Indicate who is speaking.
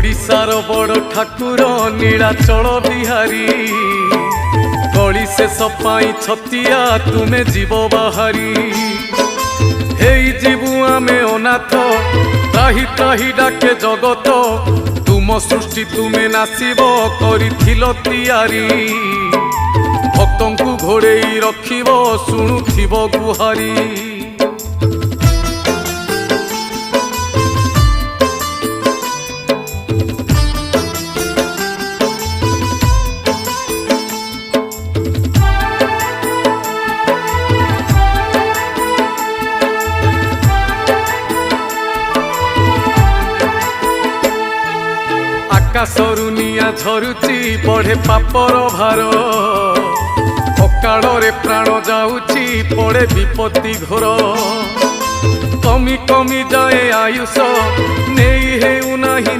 Speaker 1: ओडिशार बड़ ठाकुर नीलाचल बिहारी कली से सपाई छतिया तुमे जीव बाहारी हे जीवु आमे अनाथ त्राही त्राही डाके जगत तुम सृष्टि तुमे नासिब करिथिल तियारी भक्तंकु घोड़ेई रखिब शुणुथिब गुहारी आकाशरु निया झरुची बढ़े पापर भार अकाଳରେ प्राण जाऊची पड़े विपत्ति घोर कमी कमी जाए आयुष नहीं हेउ नाही